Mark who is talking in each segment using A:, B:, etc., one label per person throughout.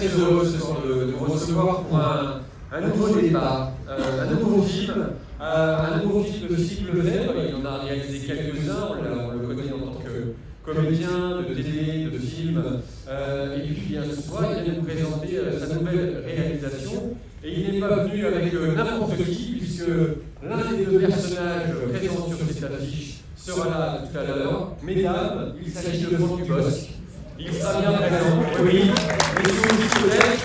A: très heureux ce soir de vous recevoir pour un nouveau départ, un nouveau film de Philippe Lefebvre. Il en a réalisé quelques-uns, on le connaît en tant que comédien de télé, de film, et puis bien ce soir il vient nous présenter sa nouvelle réalisation. Et il n'est pas venu avec n'importe qui, puisque l'un des deux personnages présents sur cette affiche sera là tout à l'heure. Mesdames, il s'agit de Franck Dubosc. Il sera bien présent, oui, mais si vous dites peut-être,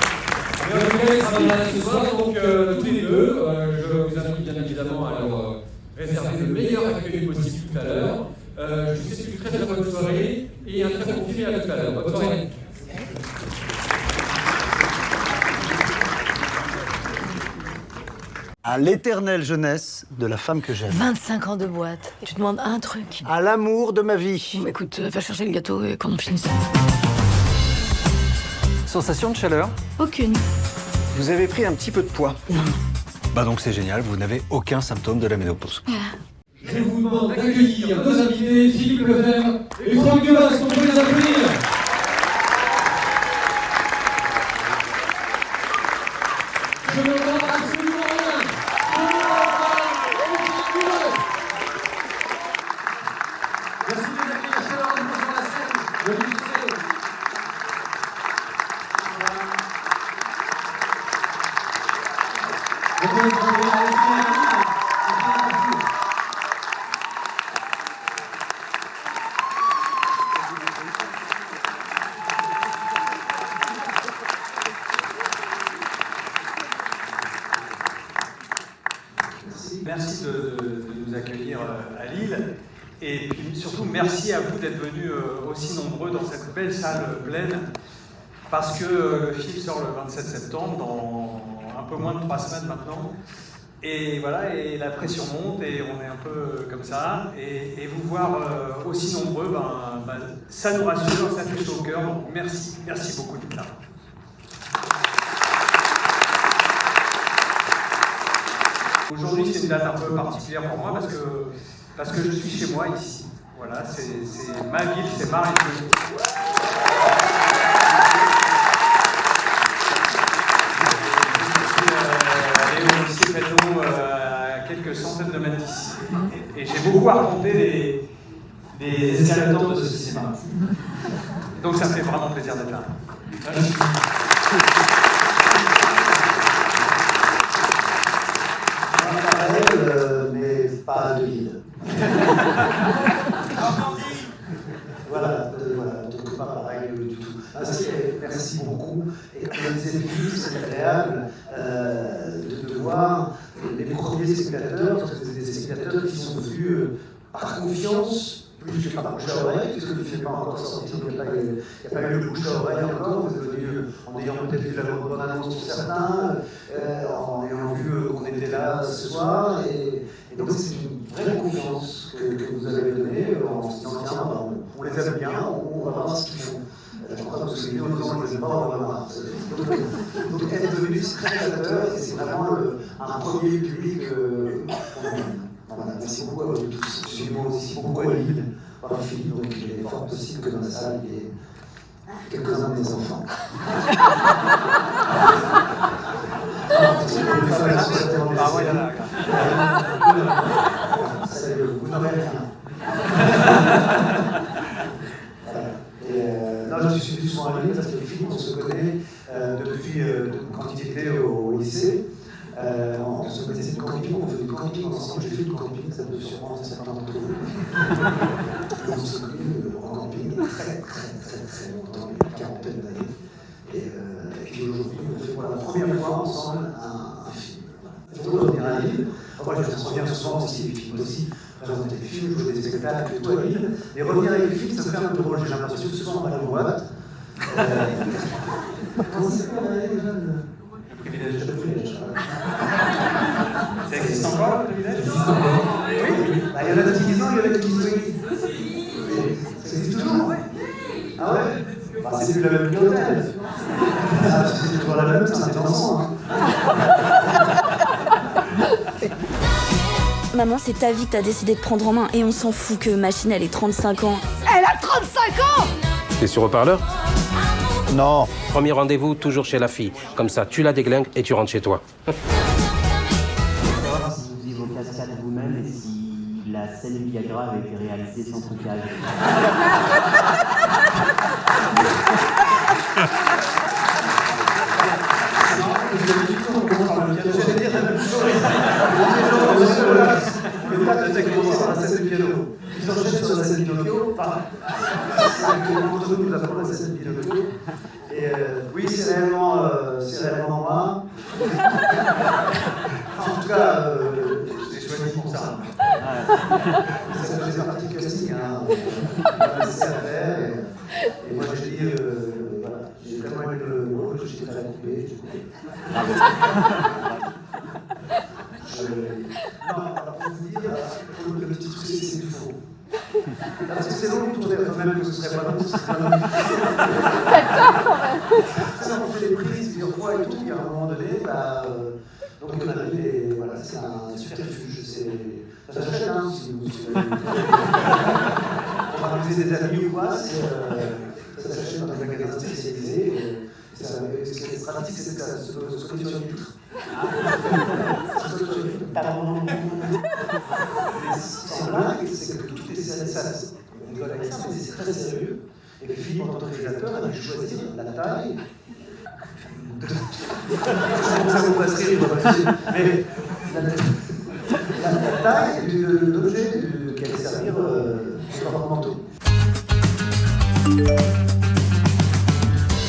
A: mais en tout cas il sera bien là ce soir, donc tous les deux, je vous invite bien évidemment à leur réserver le meilleur accueil possible tout à l'heure. Je vous souhaite une très bonne soirée et un très bon film à tout à l'heure. Bonne soirée.
B: À l'éternelle jeunesse de la femme que j'aime.
C: 25 ans de boîte. Tu demandes un truc.
B: À l'amour de ma vie.
C: Bon, écoute, va chercher le gâteau et qu'on en finisse.
D: Sensation de chaleur?
C: Aucune.
B: Vous avez pris un petit peu de poids. Bah donc c'est génial, vous n'avez aucun symptôme de la ménopause.
A: Je vous demande d'accueillir nos invités, Philippe Lefebvre et Franck Dubosc, on peut les applaudir. Je n'entends absolument rien. Merci de les accueillir chaleureusement sur la scène. Le lycée.
E: Merci de nous accueillir à Lille et puis surtout merci à vous d'être venus aussi nombreux dans cette belle salle pleine parce que le film sort le 27 septembre, dans un peu moins de 3 semaines maintenant. Et voilà, et la pression monte et on est un peu comme ça. Et vous voir aussi nombreux, ça nous rassure, ça fait chaud au cœur. Donc merci beaucoup d'être là. Aujourd'hui, c'est une date un peu particulière pour moi parce que je suis chez moi ici. Voilà, c'est ma ville, c'est ma région. Et au lycée Pelleau, à quelques centaines de mètres d'ici. Et j'ai beaucoup à raconter des escalators de ce cinéma. Donc ça me fait vraiment plaisir d'être là. Merci.
B: Mais pas de Lille. Voilà, donc pas pareil du tout. Merci beaucoup. Et comme disait Philippe, c'est agréable de voir les premiers spectateurs, parce que c'est des spectateurs qui sont venus par confiance, plus que par bouche à oreille, puisque le film n'est pas encore sorti, donc il n'y a pas eu le bouche à oreille encore. Vous êtes venus en ayant peut-être vu la bonne annonce pour certains, en ayant vu qu'on était là ce soir. Et donc c'est une vraie confiance que vous avez donnée en se disant tiens, on les aime bien, on va voir ce qu'ils font. Je crois que c'est bien en disant on les aime pas, on va voir. Donc être venu, c'est très flatteur et c'est vraiment un premier public qu'on aime. Voilà, merci beaucoup à vous tous. Suivez-moi aussi beaucoup à Lille par Philippe, donc il est fort possible que dans la salle il y ait quelques-uns de mes enfants. Vous n'aurez rien. Non, je suis souvent à Lille parce que Philippe, on se connaît depuis quand il était au lycée. On se connaissait de camping, on faisait du camping ensemble. J'ai fait du camping, ça peut sûrement certains d'entre vous. On se connaît en camping très longtemps, une quarantaine d'années. Et puis aujourd'hui, on fait pour la première fois ensemble un film. C'est drôle de revenir à Lille. Moi, je reviens souvent aussi des films aussi. Présenter des films, jouer des spectacles, tout à Lille. Mais revenir avec des films, ça me fait un peu drôle. J'ai l'impression que souvent on va à la boîte. Comment c'est qu'on a déjà le privilège.
E: Ça existe encore, le privilège?
B: Ça existe encore. Oui. Bah, il y en a qui disent non, il y en a qui disent oui. Ça existe toujours, ouais. Ah ouais? Bah, c'est plus la même clientèle. C'est toujours la même, c'est intéressant. Hein.
F: Maman, c'est ta vie que t'as décidé de prendre en main et on s'en fout que Machine elle ait 35 ans.
C: Elle a 35 ans!
D: T'es sur haut-parleur? Non.
G: Premier rendez-vous, toujours chez la fille. Comme ça, tu la déglingues et tu rentres chez toi.
H: Savoir si vous faisiez vos cascades vous-même et si la scène Viagra avait été réalisée sans trucage.
B: J'allais dire la même chose. Le gars qui a commencé par la scène du piano. Ils s'enchaînent sur la scène du Pinocchio. Enfin, entre nous, nous avons la scène du Pinocchio. Et oui, c'est réellement moi. En tout cas, j'ai choisi pour ça. Ça faisait partie du casting. Hein. On m'a laissé à faire. Et moi, j'ai dit, voilà, j'ai vraiment aimé le rôle, j'ai très coupé. Non, alors pour vous dire, pour le petit truc, c'est du faux. Parce que c'est long de tourner, enfin, même que ce serait pas long, ce serait pas long. Ça, on fait des prises plusieurs fois et tout, et à un moment donné, donc on a mis les. Voilà, c'est un subterfuge, ça s'achète, hein, si vous voulez. Pour amuser des amis ou quoi, ça s'achète dans des magasins spécialisés. Ce qui est pratique, c'est que ça se pose sur les vitres. C'est blague, c'est que toutes les scènes, on rigole avec ça, mais c'est très sérieux. Et que Philippe, en tant que réalisateur, a dû choisir la taille. Je pense que ça vous fasse rire, mais la taille de l'objet qui allait servir du porte-manteau.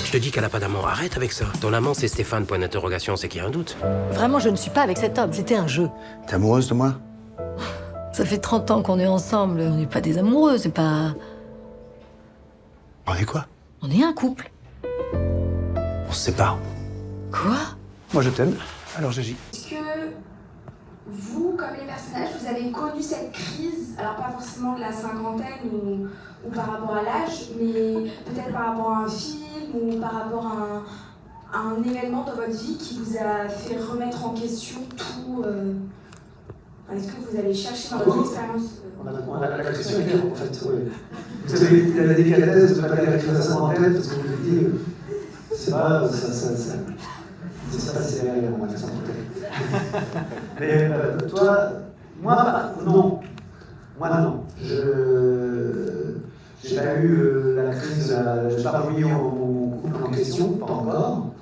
G: Je te dis qu'elle n'a pas d'amant, arrête avec ça. Ton amant, c'est Stéphane, point d'interrogation, c'est qu'il y a un doute.
C: Vraiment, je ne suis pas avec cet homme, c'était un jeu.
D: T'es amoureuse de moi?
C: Ça fait 30 ans qu'on est ensemble, on n'est pas des amoureux, c'est pas...
D: On est quoi?
C: On est un couple.
D: On se sépare.
C: Quoi?
D: Moi je t'aime, alors j'agis.
I: Est-ce que vous, comme les personnages, vous avez connu cette crise, alors pas forcément de la cinquantaine ou par rapport à l'âge, mais peut-être par rapport à un film ou par rapport à un événement dans votre vie qui vous a fait remettre en question tout Est-ce que vous allez chercher dans votre expérience
B: La question est claire, en fait. Oui. Vous savez, il y a la délicatesse de ne pas garder ça en tête, parce que vous vous dites, c'est pas, c'est ça, c'est derrière moi, ça en tête. Mais toi, moi, non. Moi, non. J'ai pas eu la crise, je n'ai pas remis mon couple en question, pas encore.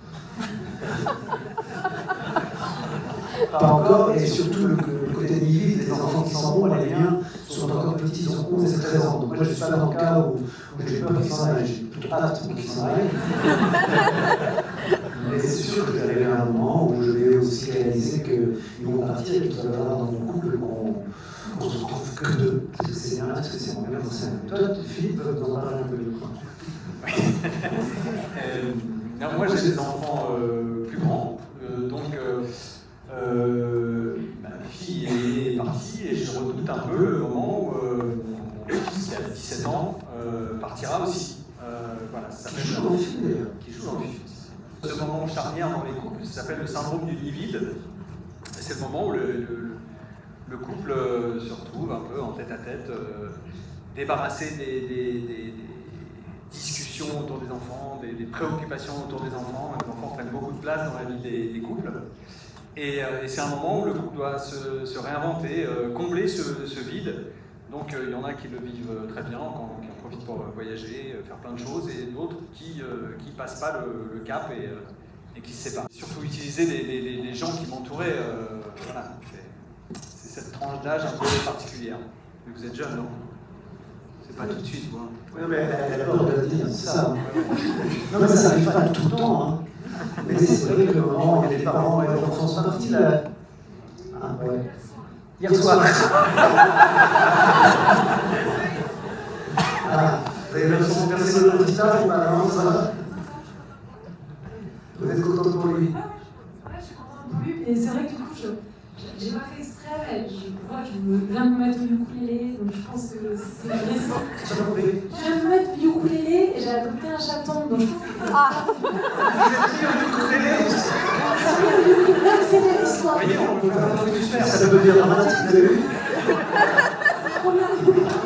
B: Pas encore, et surtout le côté vivant, les enfants qui s'en vont, les miens sont encore petits, ils ont 11 et 13 ans. Donc moi je ne suis pas dans le cas où j'ai peur qu'ils s'en aillent, j'ai plutôt hâte qu'ils s'en aillent. Mais c'est sûr que j'arriverai à un moment où je vais aussi réaliser qu'ils vont partir et qu'il va y avoir dans mon couple qu'on se retrouve que deux. Est-ce que c'est bien, est-ce que c'est moins bien dans scène. Toi, Philippe, vous en parler un peu de quoi?
E: Moi j'ai des enfants plus grands, donc ma fille est partie et je redoute un peu le moment où mon fils qui a 17 ans partira aussi. Voilà, ça
B: Qui joue dans le film d'ailleurs.
E: Qui joue dans le film. Ce moment charnière dans les couples, ça s'appelle le syndrome du nid vide. C'est le moment où le couple se retrouve un peu en tête-à-tête, débarrassé des discussions autour des enfants, des préoccupations autour des enfants. Les enfants prennent beaucoup de place dans la vie des couples. Et c'est un moment où le couple doit se réinventer, combler ce vide. Donc il y en a qui le vivent très bien, qui en profitent pour voyager, faire plein de choses, et d'autres qui passent pas le cap et qui se séparent. Surtout utiliser les gens qui m'entouraient. Voilà, c'est cette tranche d'âge un peu particulière. Mais vous êtes jeune, non? C'est pas tout de suite, quoi.
B: Oui, mais elle a peur de le dire, c'est ça. Non, mais ça n'arrive pas tout le temps. Hein. Mais c'est vrai que le moment où les parents et les enfants sont partis là. Ah, ouais. Hier soir. Ah, vous avez l'impression de percer le petit âge ou pas? Non, ça va? Vous êtes contente pour lui?
I: Ouais, je suis contente pour lui, mais c'est vrai que du coup, j'ai pas fait exprès, mais je viens de me mettre au ukulélé, donc je pense que c'est récent.
B: Je
I: viens de me mettre au ukulélé et j'ai adopté un chaton, donc je pense que... Ah!
B: Vous êtes mis au ukulélé?
I: C'est belle histoire.
E: Vous voyez, on peut faire un truc super.
B: Ça peut devenir dramatique, vous avez vu?
I: Trop bien.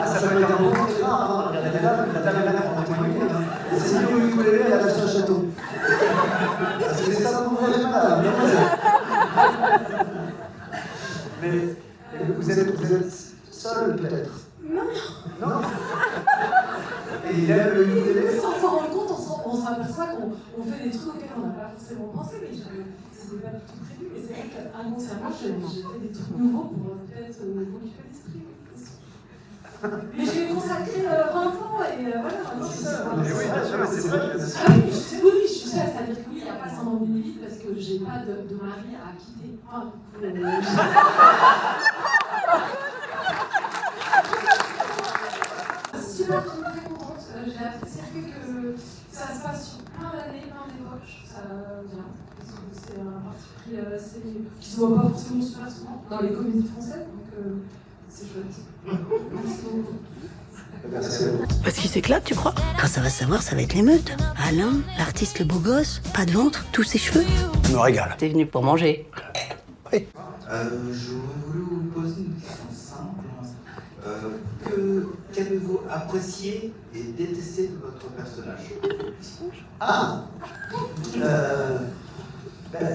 B: Ah, ça peut être un moment, regardez la dame, en témoigner. Elle s'est mise au ukulélé, elle a acheté un château. Voilà, mademoiselle. Mais vous êtes seul, peut-être?
I: Non.
B: Non. Et il aime le télé?
I: Sans s'en rendre compte, on s'aperçoit qu'on fait des trucs auxquels on n'a pas forcément pensé, mais c'était pas du tout prévu. Mais c'est vrai qu'inconsciemment, j'ai fait des trucs nouveaux pour peut-être m'occuper l'esprit. Mais je l'ai consacré 20 ans et voilà, maintenant je suis seule.
B: Mais oui, bien sûr, mais c'est vrai.
I: Ah oui, je suis seule, c'est-à-dire que oui, il n'y a pas le syndrome Bénédicte parce que j'ai pas de mari à quitter. Enfin, super, je suis très contente. J'ai apprécié que ça se passe sur plein d'années, plein d'époques. Ça vient. Parce que c'est un parti pris qui se voit pas forcément super souvent dans les comédies françaises. Donc c'est chouette. Merci beaucoup.
B: Merci à vous.
C: Parce qu'il s'éclate, tu crois?
F: Quand ça va savoir, ça va être l'émeute. Alain, l'artiste le beau gosse, pas de ventre, tous ses cheveux.
D: Je me régale.
C: T'es venu pour manger.
D: Oui.
J: J'aurais voulu vous poser une question simple. Qu'avez-vous apprécié et détesté de votre personnage?
B: Ah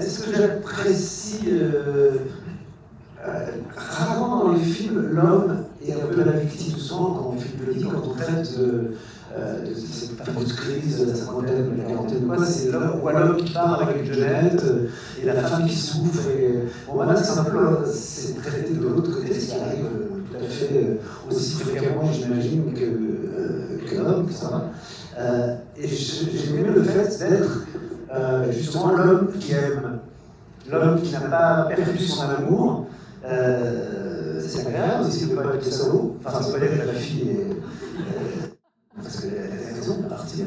B: ce que j'apprécie rarement dans les films, l'homme est un peu la victime. Souvent, quand on fait une politique, quand on traite de cette fameuse crise de la cinquantaine, de la quarantaine, quoi, c'est l'homme qui part avec une jeunette et la femme qui souffre. Et, bon, voilà, c'est un peu traité de l'autre côté, ce qui arrive tout à fait aussi fréquemment, j'imagine, que l'homme, que ça va. Et j'ai aimé le fait d'être justement l'homme qui aime, l'homme qui n'a pas perdu son amour. C'est agréable aussi de ne pas être solo. Enfin, c'est pas dire que la fille est. Parce qu'elle a raison de partir.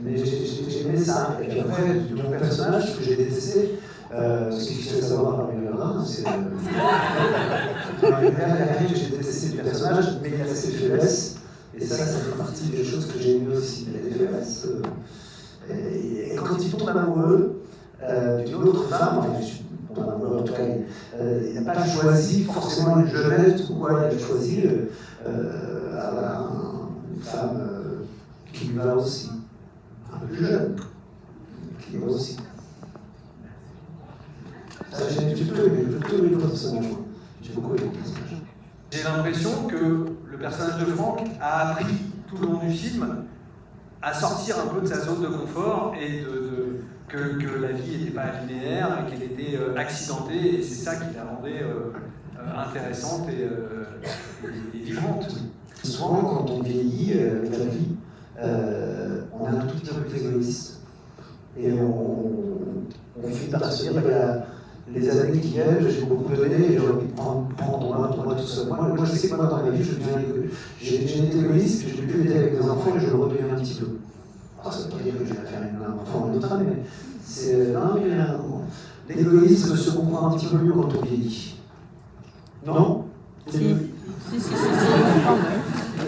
B: Mais j'ai aimé ça. Et puis après, mon personnage que j'ai détesté, ce qu'il faut savoir parmi les gars, c'est. J'ai détesté le personnage, mais il y a ses faiblesses. Et ça fait partie des choses que j'ai aimées aussi. Il y a des faiblesses. Et quand il tombe amoureux d'une autre femme, en tout cas, il n'a pas choisi forcément une jeunette ou quoi, il a choisi une femme qui lui va aussi, un peu plus jeune, qui lui va aussi. Ça, j'ai plutôt aimé le personnage. J'ai beaucoup aimé le personnage.
E: J'ai l'impression que le personnage de Franck a appris tout le long du film à sortir un peu de sa zone de confort et que la vie n'était pas linéaire et qu'elle était accidentée, et c'est ça qui la rendait intéressante et vivante.
B: Souvent, quand on vieillit avec la vie, on est un tout petit peu plus égoïste. Et on finit par se dire, les années qui viennent, j'ai beaucoup donné et j'ai envie de prendre moi tout seul. Moi, je sais que moi, dans ma vie, j'ai été égoïste, puis j'ai pu aider avec des enfants et je le redeviens un petit peu. Alors, ça ne veut pas dire que je vais faire un enfant à une autre âme, mais c'est. Non, mais l'égoïsme se comprend un petit peu mieux quand on vieillit. Non? Si.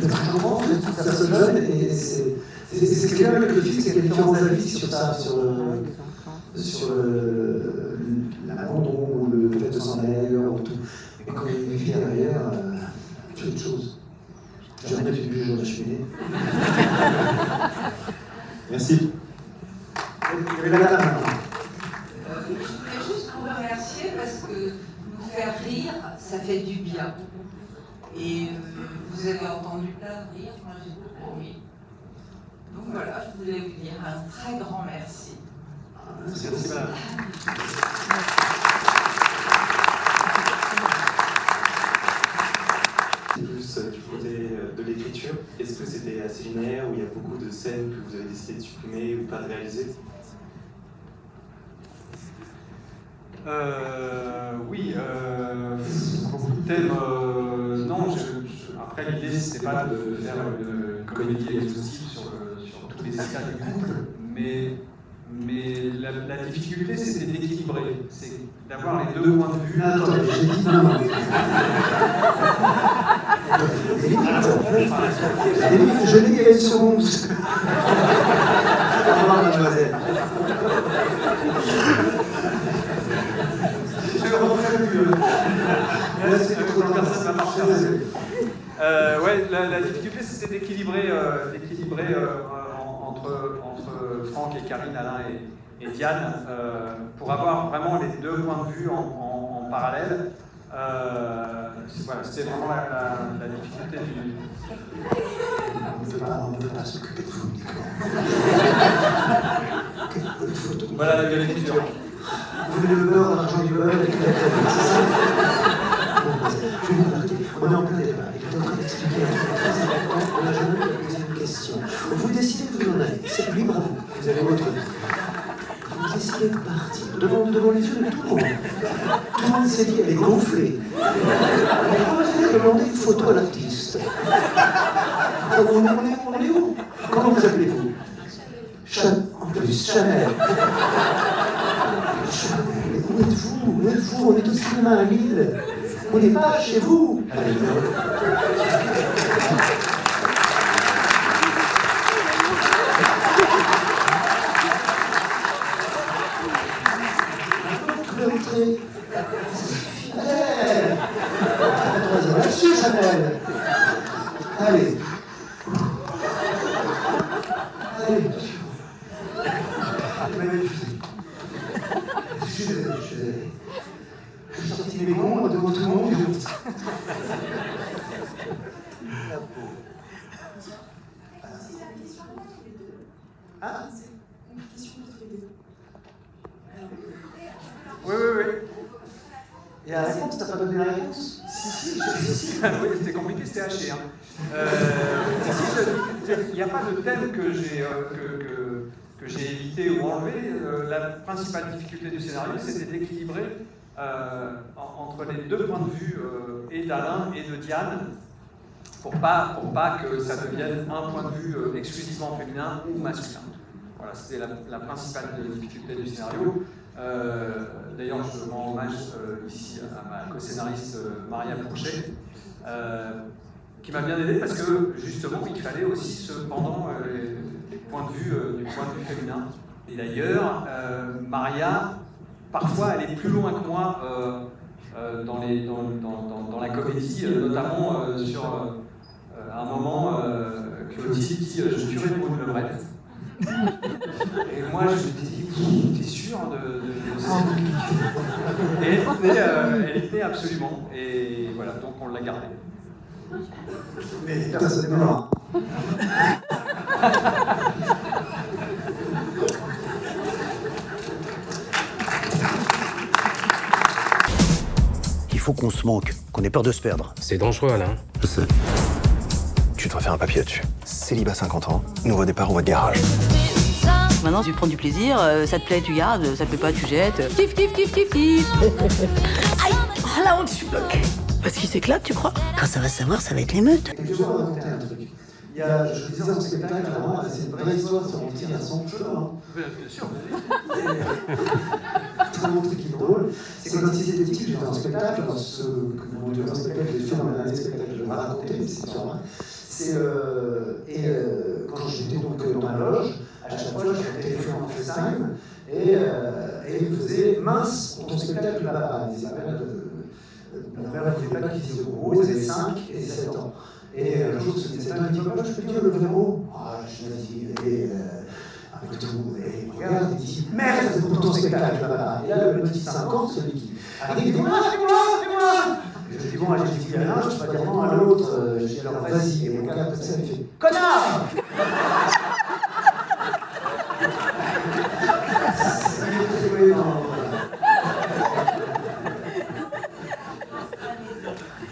B: Je comprends, ça se jeune et c'est ce qui est bien avec le film, c'est qu'il y a différents avis sur ça, sur l'abandon, ou le fait de s'en aller ailleurs, ou tout. Et quand il y a une vie derrière, c'est autre chose. J'ai jamais vu le jour de la cheminée. Merci. Et la dame maintenant.
K: Je voudrais juste vous remercier parce que nous faire rire, ça fait du bien. Et vous avez entendu plein de rires, moi j'ai beaucoup ri. Donc voilà, je voulais vous dire un très grand merci.
B: Merci, madame.
L: Plus du côté de l'écriture, est-ce que c'était assez linéaire, où il y a beaucoup de scènes que vous avez décidé de supprimer ou pas de réaliser?
E: Oui, beaucoup de thèmes, non, après l'idée c'était pas de faire une comédie exhaustive sur tous les états du couple, mais la difficulté c'était d'équilibrer, c'est d'avoir les deux points de vue.
B: Attendez, j'ai dit non. Je n'ai qu'à une seconde. Au revoir, mademoiselle. Je le referai plus. Là, c'est trop de personnes à marcher.
E: Ouais, la difficulté c'était d'équilibrer entre Franck et Karine, Alain et Diane, pour avoir vraiment les deux points de vue en parallèle. Voilà, c'était vraiment la difficulté du...
B: On ne peut pas s'occuper de vous uniquement.
E: Voilà la lecture.
B: Vous voulez le beurre, l'argent du beurre, et la crème, c'est ça? Je vais vous parler. On est en plein débat. Il est en train d'expliquer un truc très important. On a jamais posé une question. Vous décidez de vous en aller. C'est libre à vous. Vous avez votre vie. Vous décidez de partir. Devant les yeux de tout le monde. Tout le monde s'est dit, elle est gonflée. Mais comment vous allez demander une photo à l'artiste? On est où? Comment vous appelez-vous? En plus, Chanel. Où êtes-vous? Où êtes-vous? On est au cinéma à Lille. On n'est pas chez vous. Allez, rentrez. Là-dessus, Chanel. Allez. Allez. Je suis désolé. Je suis sorti de mes gonds devant tout le monde. La peau. Ah, c'est une question pour tous les deux.
E: Oui.
B: Et la réponse, t'as pas donné la réponse?
E: Si. Oui, c'était compliqué, c'était haché. Hein. Il n'y a pas de thème que j'ai évité ou enlevé. La principale difficulté du scénario, c'était d'équilibrer entre les deux points de vue et d'Alain et de Diane, pour pas que ça devienne un point de vue exclusivement féminin ou masculin. Voilà, c'était la principale difficulté du scénario. D'ailleurs, je rends hommage ici à ma co-scénariste Maria Pourchet, qui m'a bien aidé parce que justement il fallait aussi ce pendant du point de vue féminin. Et d'ailleurs, Maria, parfois elle est plus loin que moi dans la comédie, notamment sur un moment Clotilde dit je tuerai pour une levrette. Et moi je me dis t'es sûr de ça? Et elle était absolument, et voilà, donc on l'a gardée.
B: Mais personnellement.
D: Il faut qu'on se manque, qu'on ait peur de se perdre.
G: C'est dangereux, Alain.
D: Je sais. Tu devrais faire un papier là-dessus. Célibat 50 ans, nouveau départ en voie de garage.
M: Maintenant, tu prends du plaisir, ça te plaît, tu gardes, ça te plaît pas, tu jettes. Kiff.
F: Aïe! Oh la honte, je suis bloquée.
M: Parce qu'il s'éclate, tu crois?
F: Quand ça va savoir, ça va être l'émeute.
B: Et je vais vous raconter un truc. Il y a, je disais dans ce spectacle, c'est une vraie histoire sur on tire à son cheveu.
E: Bien sûr.
B: Tout mon truc qui est drôle, c'est que quand il était petit, j'étais en spectacle, dans ce spectacle, j'ai fait dans le dernier spectacle que je vais raconter, mais c'est sur moi. Quand j'étais donc dans ma loge, à chaque fois, je téléphonais en FaceTime et il me faisait mince pour ton spectacle là-bas. Il disait, ma mère ne voulait pas qu'ils disent gros, ils avaient 5 et 7 ans. Et un jour, c'était un dit, papa, je peux dire le vrai mot? Ah, je l'ai dit, avec tout, et il regarde, il dit, merde, c'est pour ton spectacle là-bas. Et là, le petit 50, celui qui arrive, il dit, moi. Je dis, bon, allez, je dis rien, je peux pas dire non à l'autre. Je dis, alors vas-y. Et mon gars, comme ça, il fait, connard!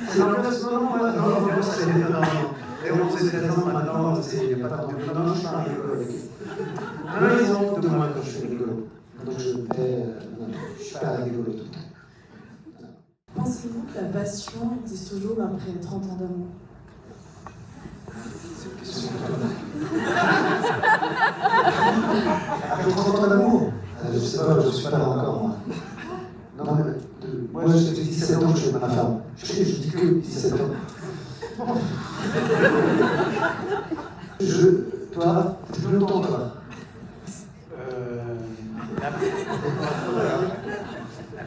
B: C'est l'ambiance, non, c'est et on sait 13 ans maintenant, il n'y a pas tant de non, je suis pas rigolo avec eux. Non, ils ont honte de moi quand je suis rigolo. Donc je ne suis pas rigolo tout le temps.
N: Pensez-vous que la passion existe toujours après 30 ans d'amour?
B: C'est une question après 30 ans d'amour? Je sais pas, je ne suis pas là encore, moi. Non, mais moi, j'ai 17 ans que je suis avec ma femme. Je dis que 17 ans. Toi, plus longtemps, toi.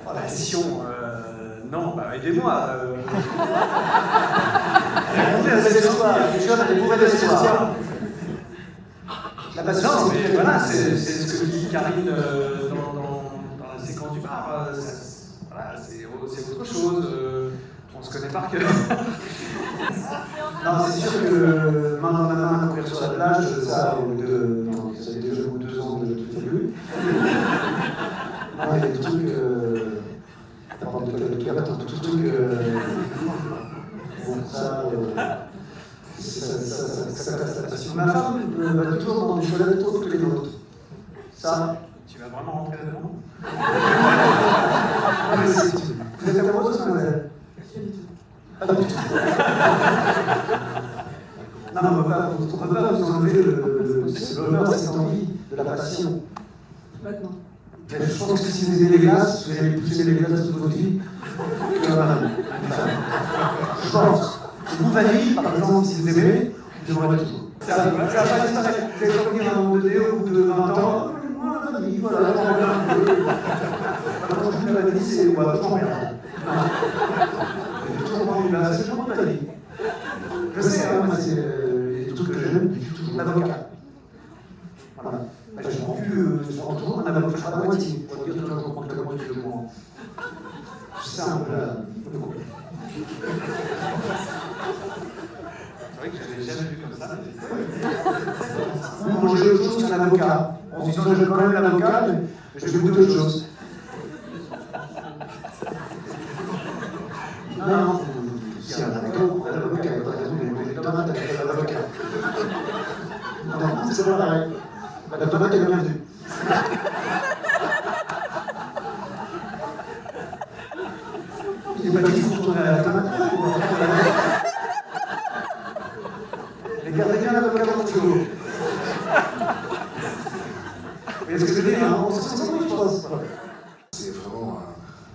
E: La passion, non, bah aidez-moi.
B: Racontez un bel espoir, quelque chose avec des mauvais espoirs. La passion,
E: non, mais voilà, c'est ce que dit Karine dans la séquence du bar. Voilà, c'est autre chose. On se connaît par cœur.
B: Non, c'est sûr que main dans la main, courir sur la plage, ça, ça fait déjà 2 ans que je ne fais plus. Non, il y a des trucs. Pardon, tout truc. Bon, ça casse la passion. Ma femme va toujours dans des toilettes autres que les nôtres. Ça.
E: Tu vas vraiment rentrer là-dedans?
B: Vous êtes amoureuse, mademoiselle? Pas du tout. Non, on ne peut pas vous enlever l'honneur, cette envie de la passion.
N: Maintenant.
B: Je pense que si vous aimez les glaces, vous allez pousser les glaces toute votre vie que madame. Je pense. Vous, vanille, par exemple, si vous aimez, vous aimerez toujours. Ça va pas disparaître. Vous allez revenir à un moment donné, au bout de 20 ans. Moi, la vanille, voilà, j'en reviens un peu. Maintenant, je vous la vanille, c'est quoi? Je m'emmerde. J'ai toujours envie de la vanille, c'est toujours de vanille. Je sais, hein, c'est les trucs que j'aime depuis toujours. L'avocat. Voilà. Je prends toujours un avocat, je prends la moitié. Pour dire que je prends que la moitié de moi. C'est un peu le coup.
E: C'est vrai que je l'ai jamais vu comme ça.
B: Vous mangez autre chose qu'un avocat. En se disant, j'aime quand même l'avocat, mais je vais goûter autre chose. Non, si un avocat, vous prenez l'avocat, il n'y a pas de raison de manger des tomates avec l'avocat. Non, c'est pas pareil. La tomate est bienvenue. Il n'est pas dit qu'il faut retourner à la tomate. Mais gardez bien l'avocat dans le frigo. Vous voyez ce que je veux dire, hein?
O: C'est vraiment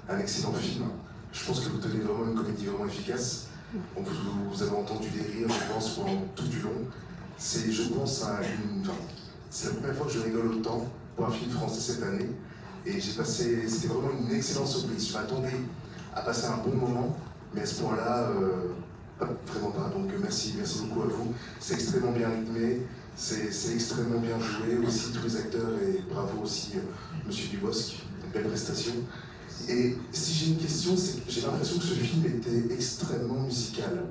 O: un excellent film. Je pense que vous tenez vraiment une comédie vraiment efficace. Vous avez entendu des rires, je pense, pendant tout du long. C'est, je pense, c'est la première fois que je rigole autant pour un film français cette année. Et c'était vraiment une excellente surprise. Je m'attendais à passer un bon moment, mais à ce point-là, vraiment pas. Donc merci beaucoup à vous. C'est extrêmement bien rythmé, c'est extrêmement bien joué aussi, tous les acteurs, et bravo aussi Monsieur Dubosc, une belle prestation. Et si j'ai une question, c'est que j'ai l'impression que ce film était extrêmement musical.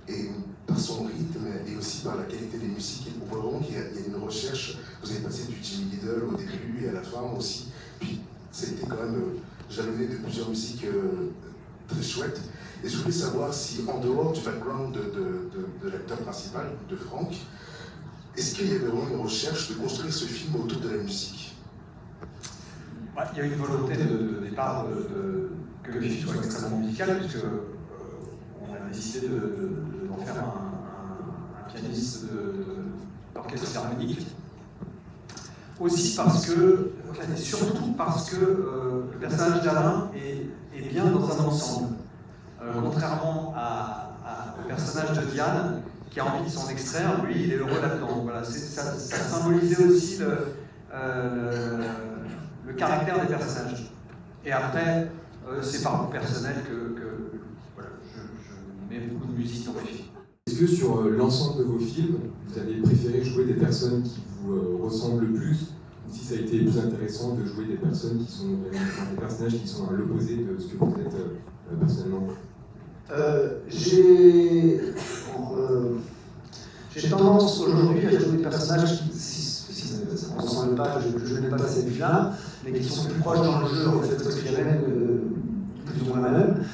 O: Et par son rythme et aussi par la qualité des musiques, on voit vraiment qu'il y a une recherche. Vous avez passé du Jimmy Little au début et à la fin aussi. Puis ça a été quand même jalonné de plusieurs musiques très chouettes. Et je voulais savoir si, en dehors du background de l'acteur principal, de Franck, est-ce qu'il y avait vraiment une recherche de construire ce film autour de la musique?
E: Il y a une volonté de départ que le film soit extrêmement musical, puisque on a décidé d'en faire un pianiste d'orchestre harmonique. Aussi parce que, et surtout parce que le personnage d'Alain est bien dans un ensemble. Contrairement au personnage de Diane, qui a envie de s'en extraire, lui, il est heureux là-dedans. Voilà, ça symbolisait aussi le caractère des personnages. Et après, c'est par goût personnel que voilà, je mets beaucoup de musique dans les films.
P: Est-ce que sur l'ensemble de vos films, vous avez préféré jouer des personnes qui vous ressemblent le plus, ou si ça a été plus intéressant de jouer des personnes qui sont des personnages qui sont à l'opposé de ce que vous êtes personnellement?
B: J'ai tendance aujourd'hui à jouer des personnages qui, si ça ne ressemble pas, je n'ai pas cette vue-là, mais qui sont plus proches dans le jeu, en fait, parce que j'amène plus ou moins moi-même.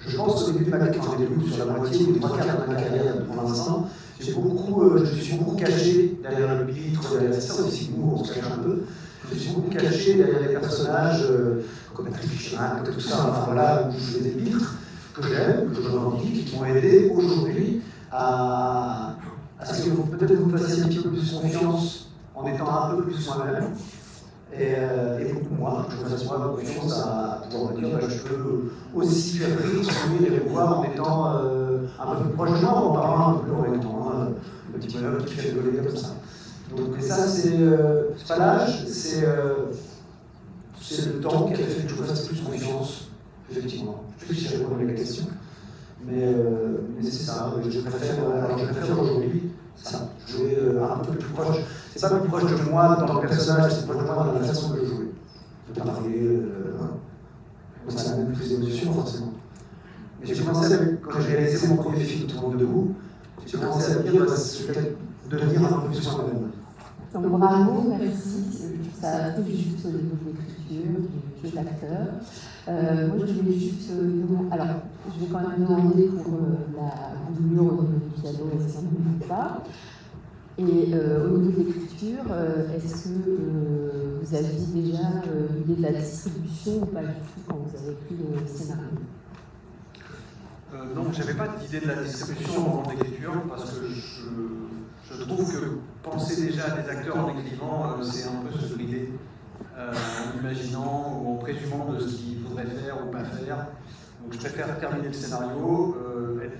B: Je pense qu'au début de ma carrière, enfin, sur la moitié ou les 3/4 de ma carrière pour l'instant, je me suis beaucoup caché derrière le pitre, derrière ça aussi, nous, on se cache un peu. Je me suis beaucoup caché derrière les personnages comme Trifichman, tout ça, enfin voilà, où je faisais des pitres que j'aime, que je revendique, qui m'ont aidé aujourd'hui à ce que peut-être vous me fassiez un petit peu plus confiance en étant un peu plus moi-même. Et pour moi, je me fasse moi confiance à pouvoir me dire je peux aussi faire rire, sourire et voir en étant un peu plus proche de moi, en parlant un peu plus en étant le petit bonhomme qui fait rigoler comme ça. Donc, et ça, c'est pas l'âge, c'est le temps qui a fait que je me fasse plus confiance, effectivement. Je sais pas si j'ai répondu à la question, mais c'est ça. Je préfère aujourd'hui ça. jouer un peu plus proche. C'est pas plus proche de moi dans le personnage, c'est proche de moi dans la façon de jouer. De parler, ça amène plus d'émotions forcément. Mais j'ai commencé quand j'ai réalisé mon premier film, Tout le monde debout, j'ai commencé à me dire, je vais peut-être devenir un peu plus moi-même.
N: Donc bravo, merci. Ça tout juste au niveau de l'écriture, du jeu d'acteur. Moi, je voulais juste alors, je vais quand même demander pour la doublure au niveau du piano, et ça ne me pas. Et au niveau de l'écriture, est-ce que vous aviez déjà l'idée de la distribution ou pas du tout quand vous avez écrit le scénario?
E: Non, j'avais pas d'idée de la distribution au moment d'écriture parce que je trouve que penser déjà à des acteurs en écrivant, c'est un peu se brider en imaginant ou en présumant de ce qu'ils voudraient faire ou pas faire. Donc je préfère terminer le scénario, être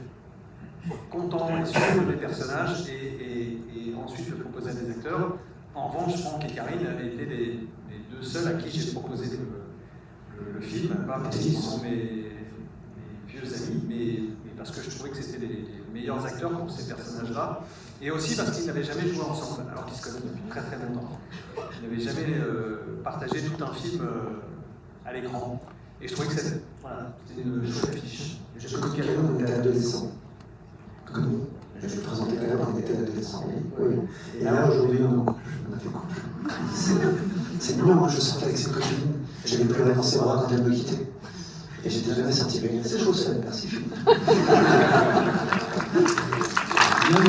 E: content et suivre les personnages et ensuite le proposer à des acteurs. En revanche, Franck et Karine étaient les deux seuls à qui j'ai proposé le film, pas parce qu'ils sont mes vieux amis, mais parce que je trouvais que c'était les meilleurs acteurs pour ces personnages-là, et aussi parce qu'ils n'avaient jamais joué ensemble, alors qu'ils se connaissent depuis très très longtemps. Ils n'avaient jamais partagé tout un film à l'écran, et je trouvais que c'était une chouette affiche.
B: J'ai connu Karine quand on était adolescent. Connu. Je l'ai présenté Karine quand on était adolescent. Oui. Et là, aujourd'hui, on a fait couple. C'est mignon, moi je sortais avec ses copines, j'avais pleuré dans ses bras quand elle me quittait. Et j'étais jamais sorti bien. C'est chose faite, merci.
C: Non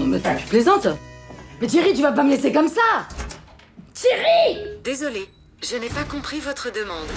C: mais tu plaisantes? Mais Thierry, tu vas pas me laisser comme ça! Thierry!
Q: Désolée, je n'ai pas compris votre demande.